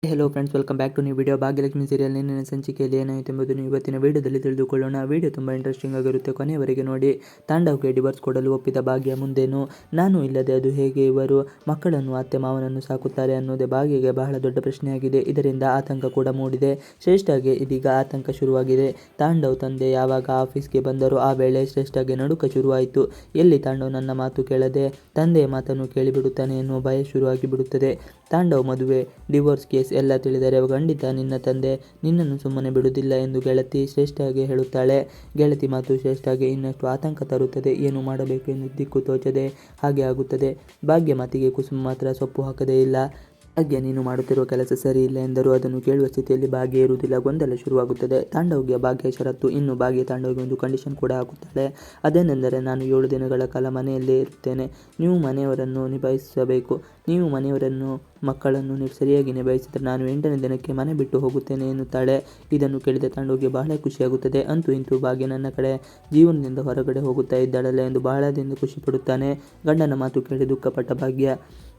Hello friends, welcome back to new video. Bhagyalakshmi serial ನಿನ್ನೆ ಸಂಚಿಕೆಯಲ್ಲಿ ಏನಾಯಿತು ಎಂಬುದನ್ನು ಇವತ್ತಿನ ವಿಡಿಯೋದಲ್ಲಿ ತಿಳಿದುಕೊಳ್ಳೋಣ. ವಿಡಿಯೋ ತುಂಬ ಇಂಟ್ರೆಸ್ಟಿಂಗ್ ಆಗಿರುತ್ತೆ, ಕೊನೆಯವರೆಗೆ ನೋಡಿ. ತಾಂಡವ್ಗೆ ಡಿವೋರ್ಸ್ ಕೊಡಲು ಒಪ್ಪಿದ ಭಾಗ್ಯ ಮುಂದೇನು? ನಾನು ಇಲ್ಲದೆ ಅದು ಹೇಗೆ? ಇವರು ಮಕ್ಕಳನ್ನು ಅತ್ತೆ ಮಾವನನ್ನು ಸಾಕುತ್ತಾರೆ ಅನ್ನೋದೇ ಭಾಗ್ಯಗೆ ಬಹಳ ದೊಡ್ಡ ಪ್ರಶ್ನೆಯಾಗಿದೆ. ಇದರಿಂದ ಆತಂಕ ಕೂಡ ಮೂಡಿದೆ. ಶ್ರೇಷ್ಠಗೆ ಇದೀಗ ಆತಂಕ ಶುರುವಾಗಿದೆ. ತಾಂಡವ್ ತಂದೆ ಯಾವಾಗ ಆಫೀಸ್ಗೆ ಬಂದರೋ ಆ ವೇಳೆ ಶ್ರೇಷ್ಠಗೆ ನಡುಕ ಶುರುವಾಯಿತು. ಎಲ್ಲಿ ತಾಂಡವ್ ನನ್ನ ಮಾತು ಕೇಳದೆ ತಂದೆಯ ಮಾತನ್ನು ಕೇಳಿಬಿಡುತ್ತಾನೆ ಎನ್ನುವ ಭಯ ಶುರುವಾಗಿ ಬಿಡುತ್ತದೆ. ತಾಂಡವ್ ಮದುವೆ, ಡಿವೋರ್ಸ್ ಕೇಸ್ ಎಲ್ಲ ತಿಳಿದರೆ ಖಂಡಿತ ನಿನ್ನ ತಂದೆ ನಿನ್ನನ್ನು ಸುಮ್ಮನೆ ಬಿಡುವುದಿಲ್ಲ ಎಂದು ಗೆಳತಿ ಶ್ರೇಷ್ಠಗೆ ಹೇಳುತ್ತಾಳೆ. ಗೆಳತಿ ಮಾತು ಶ್ರೇಷ್ಠಗೆ ಇನ್ನಷ್ಟು ಆತಂಕ ತರುತ್ತದೆ. ಏನು ಮಾಡಬೇಕು ಎಂದು ದಿಕ್ಕು ತೋಚದೆ ಹಾಗೆ ಆಗುತ್ತದೆ. ಭಾಗ್ಯ ಮಾತಿಗೆ ಕುಸುಮ ಮಾತ್ರ ಸೊಪ್ಪು ಹಾಕದೇ ಇಲ್ಲ. ಭಾಗ್ಯ, ನೀನು ಮಾಡುತ್ತಿರುವ ಕೆಲಸ ಸರಿ ಇಲ್ಲ ಎಂದರೂ ಅದನ್ನು ಕೇಳುವ ಸ್ಥಿತಿಯಲ್ಲಿ ಭಾಗ್ಯ ಇರುವುದಿಲ್ಲ. ಗೊಂದಲ ಶುರುವಾಗುತ್ತದೆ. ತಾಂಡವ್ಗೆ ಭಾಗ್ಯ ಷರತ್ತು. ಇನ್ನು ಭಾಗ್ಯ ತಾಂಡವ್ಗೆ ಒಂದು ಕಂಡೀಷನ್ ಕೂಡ ಹಾಕುತ್ತಾಳೆ. ಅದೇನೆಂದರೆ, ನಾನು 7 ದಿನಗಳ ಕಾಲ ಮನೆಯಲ್ಲೇ ಇರುತ್ತೇನೆ. ನೀವು ಮನೆಯವರನ್ನು ನಿಭಾಯಿಸಬೇಕು. ನೀವು ಮನೆಯವರನ್ನು ಮಕ್ಕಳನ್ನು ಸರಿಯಾಗಿ ನಿಭಾಯಿಸಿದರೆ ನಾನು 8ನೇ ದಿನಕ್ಕೆ ಮನೆ ಬಿಟ್ಟು ಹೋಗುತ್ತೇನೆ ಎನ್ನುತ್ತಾಳೆ. ಇದನ್ನು ಕೇಳಿದ ತಾಂಡವ್ಗೆ ಬಹಳ ಖುಷಿಯಾಗುತ್ತದೆ. ಅಂತೂ ಇಂತೂ ಭಾಗ್ಯ ನನ್ನ ಕಡೆ ಜೀವನದಿಂದ ಹೊರಗಡೆ ಹೋಗುತ್ತಾ ಇದ್ದಾಳಲ್ಲ ಎಂದು ಬಹಳದಿಂದ ಖುಷಿ ಪಡುತ್ತಾನೆ. ಗಂಡನ ಮಾತು ಕೇಳಿ ದುಃಖಪಟ್ಟ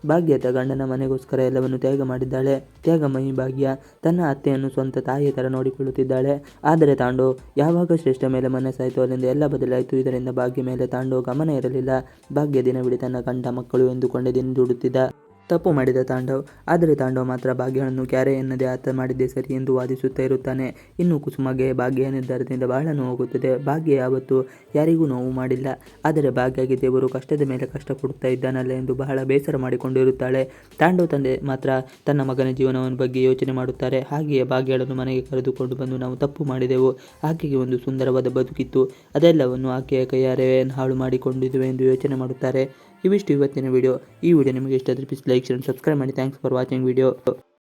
ಭಾಗ್ಯ ಗಂಡನ ಮನೆಗೋಸ್ಕರ ಎಲ್ಲವನ್ನು ತ್ಯಾಗ ಮಾಡಿದ್ದಾಳೆ. ತ್ಯಾಗಮಯಿ ಭಾಗ್ಯ ತನ್ನ ಅತ್ತೆಯನ್ನು ಸ್ವಂತ ತಾಯಿಯ ಥರ ನೋಡಿಕೊಳ್ಳುತ್ತಿದ್ದಾಳೆ. ಆದರೆ ತಾಂಡವ್ ಯಾವಾಗ ಶ್ರೇಷ್ಠ ಮೇಲೆ ಮನೆ ಸಾಯಿತು ಅಲ್ಲಿಂದ ಎಲ್ಲ ಬದಲಾಯಿತು. ಇದರಿಂದ ಭಾಗ್ಯ ಮೇಲೆ ತಾಂಡವ್ ಗಮನ ಇರಲಿಲ್ಲ. ಭಾಗ್ಯ ದಿನವಿಡೀ ತನ್ನ ಗಂಡ ಮಕ್ಕಳು ಎಂದುಕೊಂಡೇ ದುಡುತ್ತಿದ್ದ. ತಪ್ಪು ಮಾಡಿದ ತಾಂಡವ್. ಆದರೆ ತಾಂಡವ್ ಮಾತ್ರ ಭಾಗ್ಯವನ್ನು ಕ್ಯಾರೆ ಎನ್ನದೆ ಆತ ಮಾಡಿದ್ದೇ ಸರಿ ಎಂದು ವಾದಿಸುತ್ತಾ ಇರುತ್ತಾನೆ. ಇನ್ನು ಕುಸುಮಗೆ ಭಾಗ್ಯ ನಿರ್ಧಾರದಿಂದ ಬಹಳ ನೋವಾಗುತ್ತದೆ. ಭಾಗ್ಯ ಯಾವತ್ತೂ ಯಾರಿಗೂ ನೋವು ಮಾಡಿಲ್ಲ. ಆದರೆ ಭಾಗ್ಯಗೆ ದೇವರು ಕಷ್ಟದ ಮೇಲೆ ಕಷ್ಟ ಕೊಡುತ್ತಾ ಇದ್ದಾನಲ್ಲ ಎಂದು ಬಹಳ ಬೇಸರ ಮಾಡಿಕೊಂಡಿರುತ್ತಾಳೆ. ತಾಂಡವ್ ತಂದೆ ಮಾತ್ರ ತನ್ನ ಮಗನ ಜೀವನವನ್ನು ಬಗ್ಗೆ ಯೋಚನೆ ಮಾಡುತ್ತಾರೆ. ಹಾಗೆಯೇ ಭಾಗ್ಯಳನ್ನು ಮನೆಗೆ ಕರೆದುಕೊಂಡು ಬಂದು ನಾವು ತಪ್ಪು ಮಾಡಿದೆವು, ಆಕೆಗೆ ಒಂದು ಸುಂದರವಾದ ಬದುಕಿತ್ತು, ಅದೆಲ್ಲವನ್ನು ಆಕೆಯ ಕೈಯಾರೆ ಹಾಳು ಮಾಡಿಕೊಂಡಿದ್ದೇವೆ ಎಂದು ಯೋಚನೆ ಮಾಡುತ್ತಾರೆ. ಇವಿಷ್ಟು ಇವತ್ತಿನ ವಿಡಿಯೋ. ಈ ವಿಡಿಯೋ ನಿಮಗೆ ಇಷ್ಟ ಆದರೆ ಪ್ಲೀಸ್ ಲೈಕ್, ಶೇರ್, ಸಬ್ಸ್ಕ್ರೈಬ್ ಮಾಡಿ. Thanks for watching video.